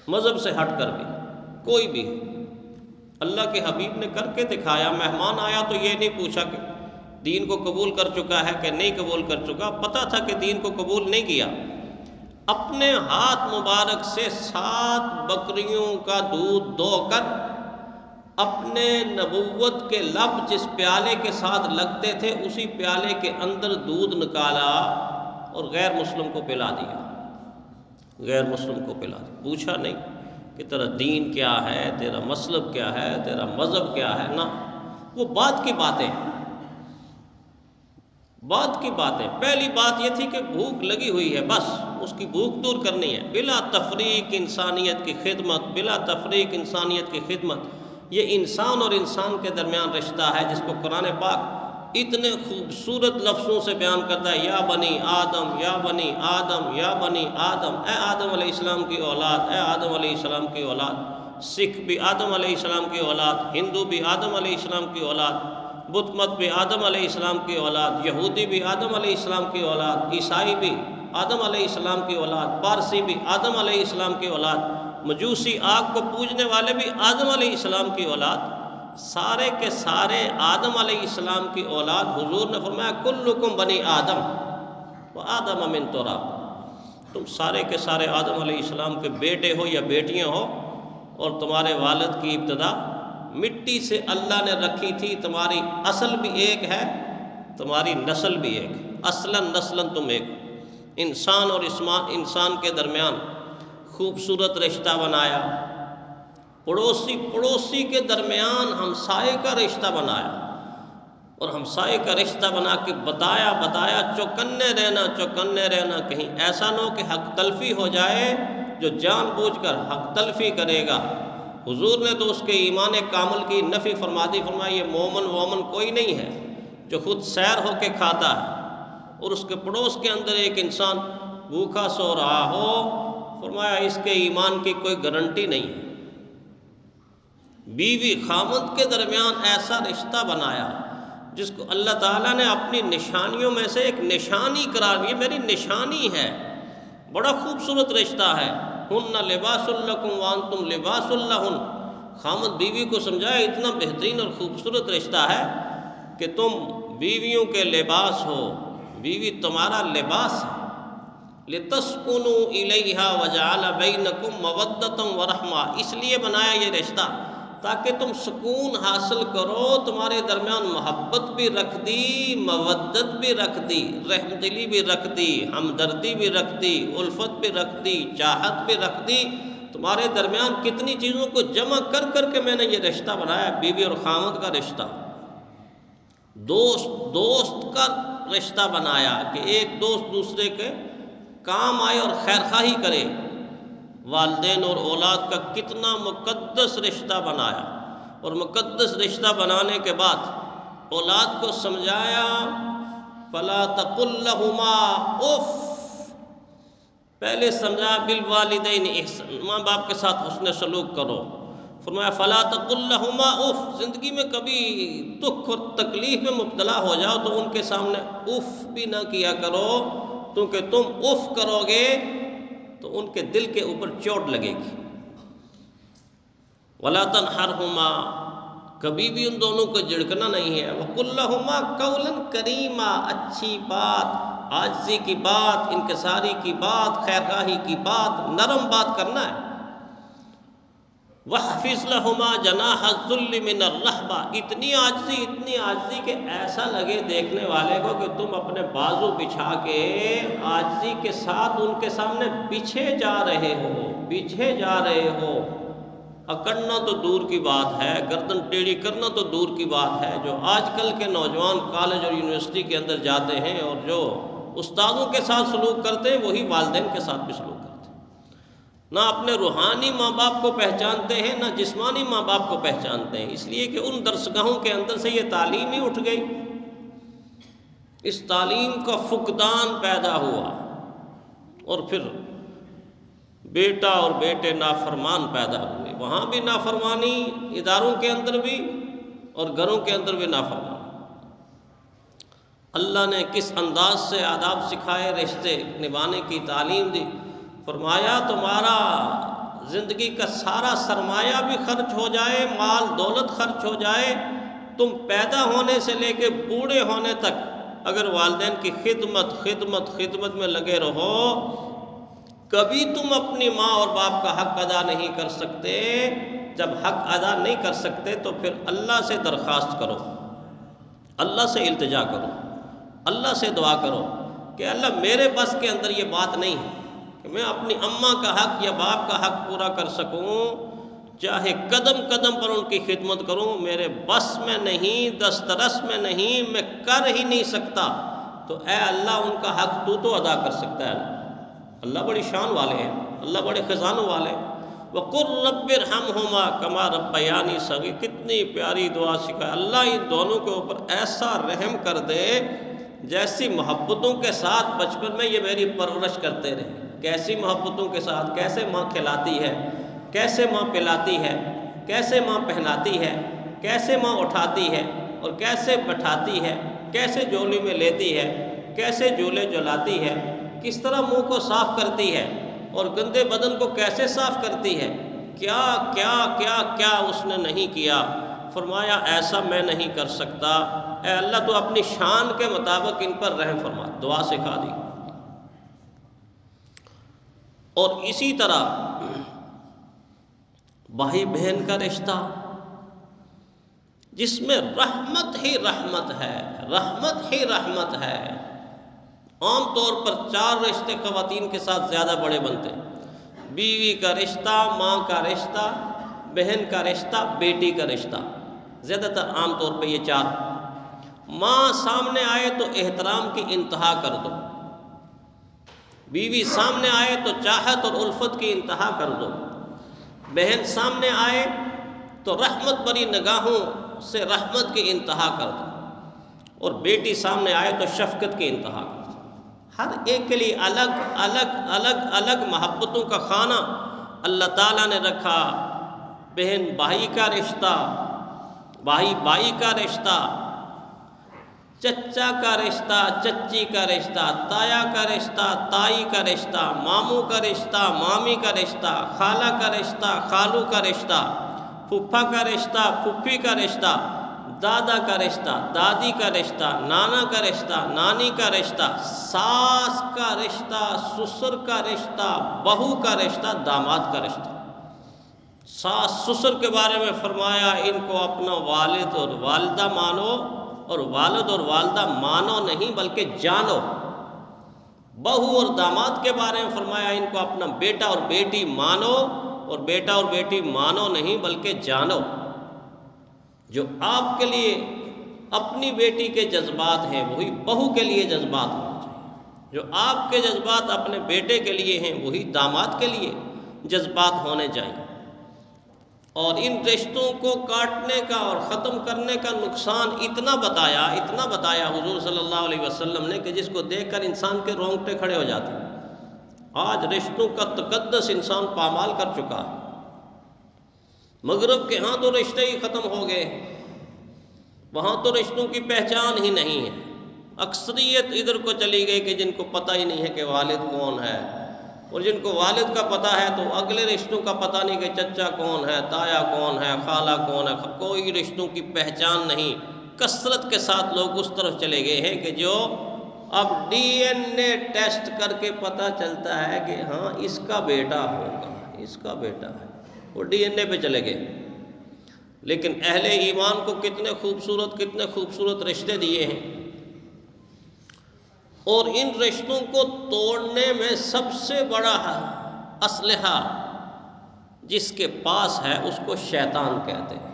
مذہب سے ہٹ کر بھی کوئی بھی اللہ کے حبیب نے کر کے دکھایا. مہمان آیا تو یہ نہیں پوچھا کہ دین کو قبول کر چکا ہے کہ نہیں قبول کر چکا، پتہ تھا کہ دین کو قبول نہیں کیا. اپنے ہاتھ مبارک سے 7 بکریوں کا دودھ دو کر اپنے نبوت کے لب جس پیالے کے ساتھ لگتے تھے اسی پیالے کے اندر دودھ نکالا اور غیر مسلم کو پلا دیا. غیر مسلم کو پلا دیا. پوچھا نہیں کہ تیرا دین کیا ہے، تیرا مسلب کیا ہے، تیرا مذہب کیا ہے. نہ، وہ بات کی باتیں. پہلی بات یہ تھی کہ بھوک لگی ہوئی ہے، بس اس کی بھوک دور کرنی ہے. بلا تفریق انسانیت کی خدمت، بلا تفریق انسانیت کی خدمت. یہ انسان اور انسان کے درمیان رشتہ ہے جس کو قرآن پاک اتنے خوبصورت لفظوں سے بیان کرتا ہے. یا بنی آدم، یا بنی آدم، یا بنی آدم. اے آدم علیہ السلام کی اولاد، اے آدم علیہ السلام کی اولاد. سکھ بھی آدم علیہ السلام کی اولاد، ہندو بھی آدم علیہ السلام کی اولاد، بدھ مت بھی آدم علیہ السلام کی اولاد، یہودی بھی آدم علیہ السلام کی اولاد، عیسائی بھی آدم علیہ السلام کی اولاد، پارسی بھی آدم علیہ السلام کی اولاد، مجوسی آگ کو پوجنے والے بھی آدم علیہ السلام کی اولاد. سارے کے سارے آدم علیہ السلام کی اولاد. حضور نے فرمایا کلکم بنی آدم و آدم من تراب. تم سارے کے سارے آدم علیہ السلام کے بیٹے ہو یا بیٹیاں ہو، اور تمہارے والد کی ابتدا مٹی سے اللہ نے رکھی تھی. تمہاری اصل بھی ایک ہے، تمہاری نسل بھی ایک. اصلاً نسلاً تم ایک. انسان اور انسان کے درمیان خوبصورت رشتہ بنایا. پڑوسی کے درمیان ہمسائے کا رشتہ بنایا، اور ہمسائے کا رشتہ بنا کے بتایا چوکنے رہنا. کہیں ایسا نہ ہو کہ حق تلفی ہو جائے. جو جان بوجھ کر حق تلفی کرے گا، حضور نے تو اس کے ایمان کامل کی نفی فرما دی. فرمایا یہ مومن کوئی نہیں ہے جو خود سیر ہو کے کھاتا ہے اور اس کے پڑوس کے اندر ایک انسان بھوکا سو رہا ہو. فرمایا اس کے ایمان کی کوئی گارنٹی نہیں ہے. بیوی خامد کے درمیان ایسا رشتہ بنایا جس کو اللہ تعالیٰ نے اپنی نشانیوں میں سے ایک نشانی قرار دی. یہ میری نشانی ہے. بڑا خوبصورت رشتہ ہے. ہن لباس لکم وانتم لباس لہن. خامد بیوی کو سمجھایا اتنا بہترین اور خوبصورت رشتہ ہے کہ تم بیویوں کے لباس ہو، بیوی تمہارا لباس ہے. لتسکنوا الیہا وجعل بینکم مودۃ ورحمہ. اس لیے بنایا یہ رشتہ تاکہ تم سکون حاصل کرو. تمہارے درمیان محبت بھی رکھ دی، مودت بھی رکھ دی، رحم دلی بھی رکھ دی، ہمدردی بھی رکھ دی، الفت بھی رکھ دی، چاہت بھی رکھ دی. تمہارے درمیان کتنی چیزوں کو جمع کر کر کے میں نے یہ رشتہ بنایا. بیوی اور خاوند کا رشتہ، دوست کا رشتہ بنایا کہ ایک دوست دوسرے کے کام آئے اور خیرخواہی کرے. والدین اور اولاد کا کتنا مقدس رشتہ بنایا، اور مقدس رشتہ بنانے کے بعد اولاد کو سمجھایا فلا تقل لہما اف. پہلے سمجھا بالوالدین احسان، ماں باپ کے ساتھ حسن سلوک کرو. فرمایا فلا تقل لہما اف. زندگی میں کبھی دکھ اور تکلیف میں مبتلا ہو جاؤ تو ان کے سامنے اف بھی نہ کیا کرو، کیونکہ تم اف کرو گے تو ان کے دل کے اوپر چوٹ لگے گی. ولا تنہرہما. کبھی بھی ان دونوں کو جھڑکنا نہیں ہے. وقل لہما قولا کریما. اچھی بات، عاجزی کی بات، انکساری کی بات، خیرخواہی کی بات، نرم بات کرنا ہے. وَاحْفِظْ لَهُمَا جَنَاحَ الذُّلِّ مِنَ الرَّهْبَةِ. اتنی عاجزی کہ ایسا لگے دیکھنے والے کو کہ تم اپنے بازو بچھا کے عاجزی کے ساتھ ان کے سامنے بچھے جا رہے ہو. اکڑنا تو دور کی بات ہے، گردن ٹیڑھی کرنا تو دور کی بات ہے. جو آج کل کے نوجوان کالج اور یونیورسٹی کے اندر جاتے ہیں اور جو استادوں کے ساتھ سلوک کرتے ہیں وہی والدین کے ساتھ بھی سلوک کرتے ہیں. نہ اپنے روحانی ماں باپ کو پہچانتے ہیں، نہ جسمانی ماں باپ کو پہچانتے ہیں. اس لیے کہ ان درسگاہوں کے اندر سے یہ تعلیم ہی اٹھ گئی. اس تعلیم کا فقدان پیدا ہوا، اور پھر بیٹا اور بیٹے نافرمان پیدا ہوئے. وہاں بھی نافرمانی، اداروں کے اندر بھی اور گھروں کے اندر بھی نافرمانی. اللہ نے کس انداز سے آداب سکھائے، رشتے نبھانے کی تعلیم دی. فرمایا تمہارا زندگی کا سارا سرمایہ بھی خرچ ہو جائے، مال دولت خرچ ہو جائے، تم پیدا ہونے سے لے کے بوڑھے ہونے تک اگر والدین کی خدمت میں لگے رہو، کبھی تم اپنی ماں اور باپ کا حق ادا نہیں کر سکتے۔ جب حق ادا نہیں کر سکتے تو پھر اللہ سے درخواست کرو، اللہ سے التجا کرو، اللہ سے دعا کرو کہ اللہ میرے بس کے اندر یہ بات نہیں ہے کہ میں اپنی اماں کا حق یا باپ کا حق پورا کر سکوں، چاہے قدم قدم پر ان کی خدمت کروں، میرے بس میں نہیں، دسترس میں نہیں، میں کر ہی نہیں سکتا، تو اے اللہ ان کا حق تو ادا کر سکتا ہے۔ اللہ بڑی شان والے ہیں، اللہ بڑے خزانوں والے ہیں۔ وَقُلْ رَبِّ ارْحَمْهُمَا كَمَا رَبَّيَانِي صَغِيرًا، کتنی پیاری دعا سکھائے۔ اللہ ان دونوں کے اوپر ایسا رحم کر دے جیسی محبتوں کے ساتھ بچپن میں یہ میری پرورش کرتے رہے۔ کیسی محبتوں کے ساتھ، کیسے ماں کھلاتی ہے، کیسے ماں پلاتی ہے، کیسے ماں پہناتی ہے، کیسے ماں اٹھاتی ہے اور کیسے بٹھاتی ہے، کیسے جولی میں لیتی ہے، کیسے جھولے جلاتی ہے، کس طرح منہ کو صاف کرتی ہے اور گندے بدن کو کیسے صاف کرتی ہے، کیا کیا کیا کیا اس نے نہیں کیا۔ فرمایا ایسا میں نہیں کر سکتا، اے اللہ تو اپنی شان کے مطابق ان پر رحم فرما۔ دعا سکھا دی۔ اور اسی طرح بھائی بہن کا رشتہ جس میں رحمت ہی رحمت ہے، رحمت ہی رحمت ہے۔ عام طور پر 4 رشتے خواتین کے ساتھ زیادہ بڑے بنتے ہیں: بیوی کا رشتہ، ماں کا رشتہ، بہن کا رشتہ، بیٹی کا رشتہ، زیادہ تر عام طور پہ یہ 4۔ ماں سامنے آئے تو احترام کی انتہا کر دو، بیوی سامنے آئے تو چاہت اور الفت کی انتہا کر دو، بہن سامنے آئے تو رحمت بری نگاہوں سے رحمت کی انتہا کر دو، اور بیٹی سامنے آئے تو شفقت کی انتہا کر دو۔ ہر ایک کے لیے الگ الگ الگ الگ محبتوں کا خانہ اللہ تعالیٰ نے رکھا۔ بہن بھائی کا رشتہ، بھائی بائی کا رشتہ، چچا کا رشتہ، چچی کا رشتہ، تایا کا رشتہ، تائی کا رشتہ، ماموں کا رشتہ، مامی کا رشتہ، خالہ کا رشتہ، خالو کا رشتہ، پھپھا کا رشتہ، پھپھی کا رشتہ، دادا کا رشتہ، دادی کا رشتہ، نانا کا رشتہ، نانی کا رشتہ، ساس کا رشتہ، سسر کا رشتہ، بہو کا رشتہ، داماد کا رشتہ۔ ساس سسر کے بارے میں فرمایا ان کو اپنا والد اور والدہ مانو، اور والد اور والدہ مانو نہیں بلکہ جانو۔ بہو اور داماد کے بارے میں فرمایا ان کو اپنا بیٹا اور بیٹی مانو، اور بیٹا اور بیٹی مانو نہیں بلکہ جانو۔ جو آپ کے لیے اپنی بیٹی کے جذبات ہیں وہی بہو کے لیے جذبات ہونے چاہیے، جو آپ کے جذبات اپنے بیٹے کے لیے ہیں وہی داماد کے لیے جذبات ہونے چاہیے۔ اور ان رشتوں کو کاٹنے کا اور ختم کرنے کا نقصان اتنا بتایا حضور صلی اللہ علیہ وسلم نے کہ جس کو دیکھ کر انسان کے رونگٹے کھڑے ہو جاتے ہیں۔ آج رشتوں کا تقدس انسان پامال کر چکا ہے۔ مغرب کے ہاں تو رشتے ہی ختم ہو گئے، وہاں تو رشتوں کی پہچان ہی نہیں ہے۔ اکثریت ادھر کو چلی گئی کہ جن کو پتہ ہی نہیں ہے کہ والد کون ہے، اور جن کو والد کا پتہ ہے تو اگلے رشتوں کا پتہ نہیں کہ چچا کون ہے، تایا کون ہے، خالہ کون ہے، کوئی رشتوں کی پہچان نہیں۔ کثرت کے ساتھ لوگ اس طرف چلے گئے ہیں کہ جو اب ڈی این اے ٹیسٹ کر کے پتہ چلتا ہے کہ ہاں اس کا بیٹا ہوگا، اس کا بیٹا ہے، وہ ڈی این اے پہ چلے گئے۔ لیکن اہل ایمان کو کتنے خوبصورت رشتے دیے ہیں، اور ان رشتوں کو توڑنے میں سب سے بڑا اسلحہ جس کے پاس ہے اس کو شیطان کہتے ہیں۔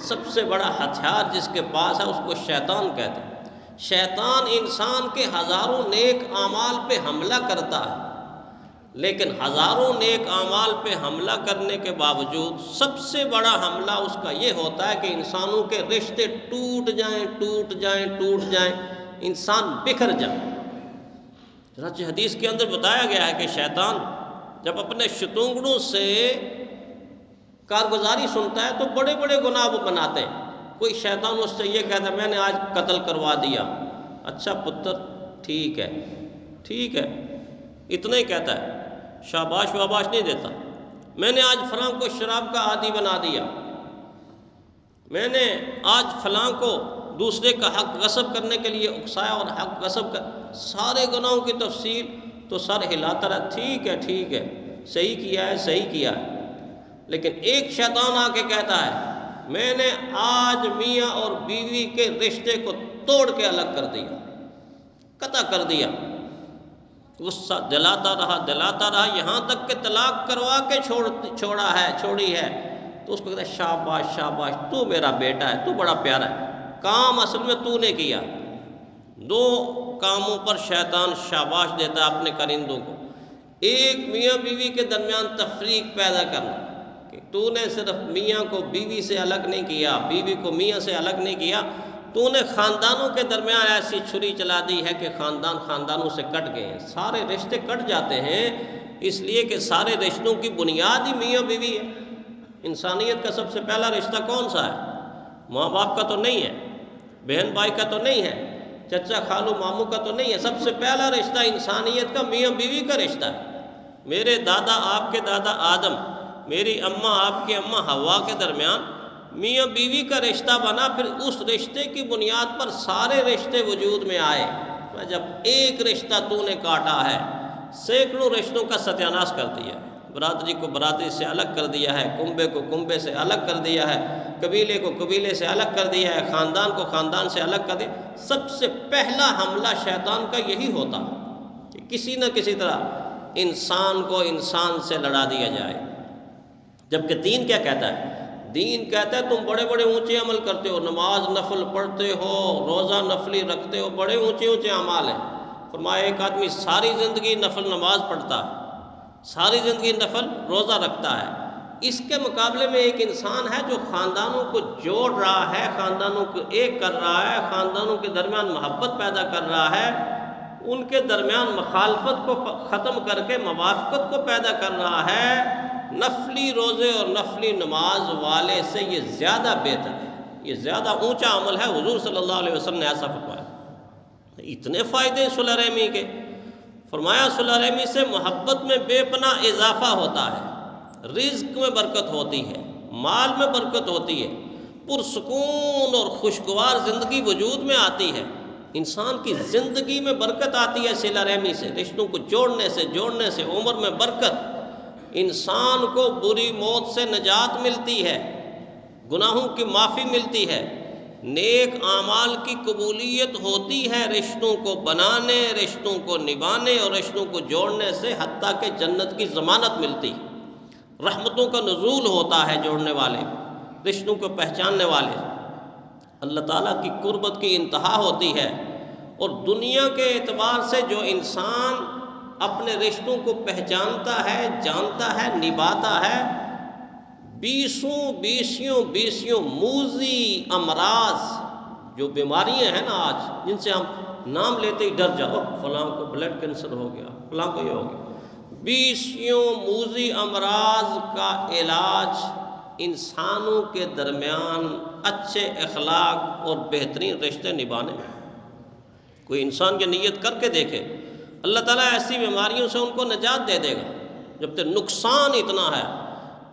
سب سے بڑا ہتھیار جس کے پاس ہے اس کو شیطان کہتے ہیں۔ شیطان انسان کے ہزاروں نیک اعمال پہ حملہ کرتا ہے، لیکن ہزاروں نیک اعمال پہ حملہ کرنے کے باوجود سب سے بڑا حملہ اس کا یہ ہوتا ہے کہ انسانوں کے رشتے ٹوٹ جائیں، انسان بکھر جائے۔ چنانچہ حدیث کے اندر بتایا گیا ہے کہ شیطان جب اپنے شتونگڑوں سے کارگزاری سنتا ہے تو بڑے بڑے گناہ وہ بناتے ہیں۔ کوئی شیطان اس سے یہ کہتا ہے میں نے آج قتل کروا دیا، اچھا پتر ٹھیک ہے اتنا ہی کہتا ہے، شاباش واباش نہیں دیتا، میں نے آج فلاں کو شراب کا عادی بنا دیا، میں نے آج فلاں کو دوسرے کا حق غصب کرنے کے لیے اکسایا اور حق غصب کر، سارے گناہوں کی تفصیل تو سر ہلاتا رہا، ٹھیک ہے صحیح کیا ہے صحیح کیا ہے، لیکن ایک شیطان آ کے کہتا ہے میں نے آج میاں اور بیوی کے رشتے کو توڑ کے الگ کر دیا، قطع کر دیا، غصہ دلاتا رہا یہاں تک کہ طلاق کروا کے چھوڑی ہے، تو اس کو کہتا ہے شاباش شاباش، تو میرا بیٹا ہے، تو بڑا پیارا ہے، کام اصل میں تو نے کیا۔ دو کاموں پر شیطان شاباش دیتا ہے اپنے کرندوں کو، ایک میاں بیوی کے درمیان تفریق پیدا کرنا کہ تو نے صرف میاں کو بیوی سے الگ نہیں کیا، بیوی کو میاں سے الگ نہیں کیا، تو نے خاندانوں کے درمیان ایسی چھری چلا دی ہے کہ خاندانوں سے کٹ گئے ہیں، سارے رشتے کٹ جاتے ہیں، اس لیے کہ سارے رشتوں کی بنیاد ہی میاں بیوی ہے۔ انسانیت کا سب سے پہلا رشتہ کون سا ہے؟ ماں باپ کا تو نہیں ہے، بہن بھائی کا تو نہیں ہے، چچا خالو ماموں کا تو نہیں ہے، سب سے پہلا رشتہ انسانیت کا میاں بیوی کا رشتہ ہے۔ میرے دادا آپ کے دادا آدم، میری اماں آپ کی اماں حوا کے درمیان میاں بیوی کا رشتہ بنا، پھر اس رشتے کی بنیاد پر سارے رشتے وجود میں آئے۔ جب ایک رشتہ تو نے کاٹا ہے، سینکڑوں رشتوں کا ستیاناش کر دیا، برادری کو برادری سے الگ کر دیا ہے، کنبے کو کنبے سے الگ کر دیا ہے، قبیلے کو قبیلے سے الگ کر دیا ہے، خاندان کو خاندان سے الگ کر دیا۔ سب سے پہلا حملہ شیطان کا یہی ہوتا کہ کسی نہ کسی طرح انسان کو انسان سے لڑا دیا جائے۔ جبکہ دین کیا کہتا ہے؟ دین کہتا ہے تم بڑے بڑے اونچے عمل کرتے ہو، نماز نفل پڑھتے ہو، روزہ نفلی رکھتے ہو، بڑے اونچے اعمال ہیں۔ فرمایا ایک آدمی ساری زندگی نفل نماز پڑھتا ہے، ساری زندگی نفل روزہ رکھتا ہے، اس کے مقابلے میں ایک انسان ہے جو خاندانوں کو جوڑ رہا ہے، خاندانوں کو ایک کر رہا ہے، خاندانوں کے درمیان محبت پیدا کر رہا ہے، ان کے درمیان مخالفت کو ختم کر کے موافقت کو پیدا کر رہا ہے، نفلی روزے اور نفلی نماز والے سے یہ زیادہ بہتر ہے، یہ زیادہ اونچا عمل ہے۔ حضور صلی اللہ علیہ وسلم نے ایسا فرمایا۔ اتنے فائدے صلح رحمی کے، فرمایا صلح رحمی سے محبت میں بے پناہ اضافہ ہوتا ہے، رزق میں برکت ہوتی ہے، مال میں برکت ہوتی ہے، پرسکون اور خوشگوار زندگی وجود میں آتی ہے، انسان کی زندگی میں برکت آتی ہے صلہ رحمی سے، رشتوں کو جوڑنے سے عمر میں برکت، انسان کو بری موت سے نجات ملتی ہے، گناہوں کی معافی ملتی ہے، نیک اعمال کی قبولیت ہوتی ہے، رشتوں کو بنانے، رشتوں کو نبھانے اور رشتوں کو جوڑنے سے حتیٰ کہ جنت کی ضمانت ملتی، رحمتوں کا نزول ہوتا ہے جوڑنے والے، رشتوں کو پہچاننے والے، اللہ تعالیٰ کی قربت کی انتہا ہوتی ہے۔ اور دنیا کے اعتبار سے جو انسان اپنے رشتوں کو پہچانتا ہے، جانتا ہے، نبھاتا ہے، بیسیوں موذی امراض، جو بیماریاں ہیں نا آج جن سے ہم نام لیتے ہی ڈر جاؤ، فلاں کو بلڈ کینسر ہو گیا، فلاں کو یہ ہو گیا، بیسیوں موذی امراض کا علاج انسانوں کے درمیان اچھے اخلاق اور بہترین رشتے نبھانے میں۔ کوئی انسان کی نیت کر کے دیکھے، اللہ تعالیٰ ایسی بیماریوں سے ان کو نجات دے دے گا۔ جب تک نقصان اتنا ہے،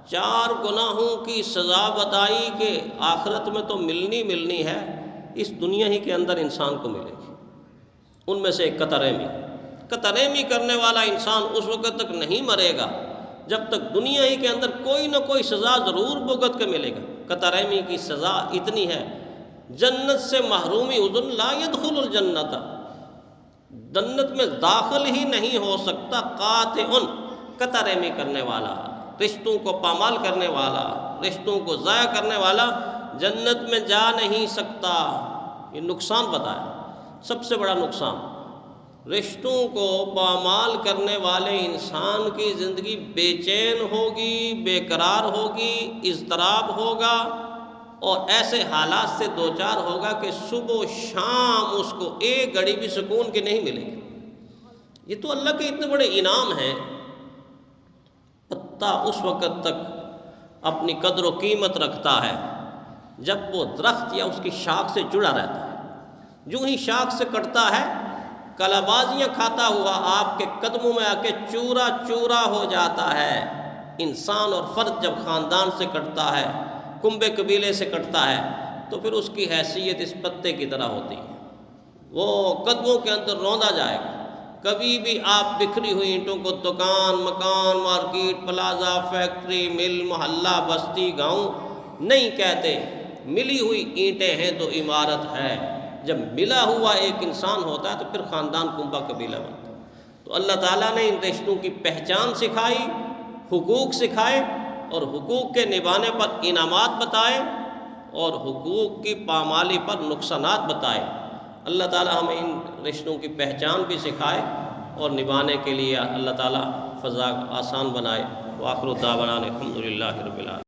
4 گناہوں کی سزا بتائی کہ آخرت میں تو ملنی ہے، اس دنیا ہی کے اندر انسان کو ملے گی۔ ان میں سے ایک قطع رحمی کرنے والا انسان اس وقت تک نہیں مرے گا جب تک دنیا ہی کے اندر کوئی نہ کوئی سزا ضرور بھگت کے ملے گا۔ قطع رحمی کی سزا اتنی ہے، جنت سے محرومی، اذن لا يدخل الجنت، جنت میں داخل ہی نہیں ہو سکتا، قطع رحمی کرنے والا، رشتوں کو پامال کرنے والا، رشتوں کو ضائع کرنے والا جنت میں جا نہیں سکتا۔ یہ نقصان بتایا، سب سے بڑا نقصان، رشتوں کو پامال کرنے والے انسان کی زندگی بے چین ہوگی، بے قرار ہوگی، اضطراب ہوگا، اور ایسے حالات سے دوچار ہوگا کہ صبح و شام اس کو ایک گھڑی بھی سکون کی نہیں ملے گی۔ یہ تو اللہ کے اتنے بڑے انعام ہیں۔ پتا اس وقت تک اپنی قدر و قیمت رکھتا ہے جب وہ درخت یا اس کی شاخ سے جڑا رہتا ہے، جو ہی شاخ سے کٹتا ہے، کلابازیاں کھاتا ہوا آپ کے قدموں میں آ کے چورا چورا ہو جاتا ہے۔ انسان اور فرد جب خاندان سے کٹتا ہے، کنبے قبیلے سے کٹتا ہے، تو پھر اس کی حیثیت اس پتے کی طرح ہوتی ہے، وہ قدموں کے اندر روندا جائے گا۔ کبھی بھی آپ بکھری ہوئی اینٹوں کو دکان، مکان، مارکیٹ، پلازا، فیکٹری، مل، محلہ، بستی، گاؤں نہیں کہتے، ملی ہوئی اینٹیں ہیں تو عمارت ہے۔ جب ملا ہوا ایک انسان ہوتا ہے تو پھر خاندان، کنبہ، قبیلہ بنتا ہے۔ تو اللہ تعالیٰ نے ان رشتوں کی پہچان سکھائی، حقوق سکھائے، اور حقوق کے نبھانے پر انعامات بتائے، اور حقوق کی پامالی پر نقصانات بتائے۔ اللہ تعالیٰ ہمیں ان رشتوں کی پہچان بھی سکھائے اور نبھانے کے لیے اللہ تعالیٰ فضا آسان بنائے۔ وآخر دعوانا الحمدللہ رب العالمین۔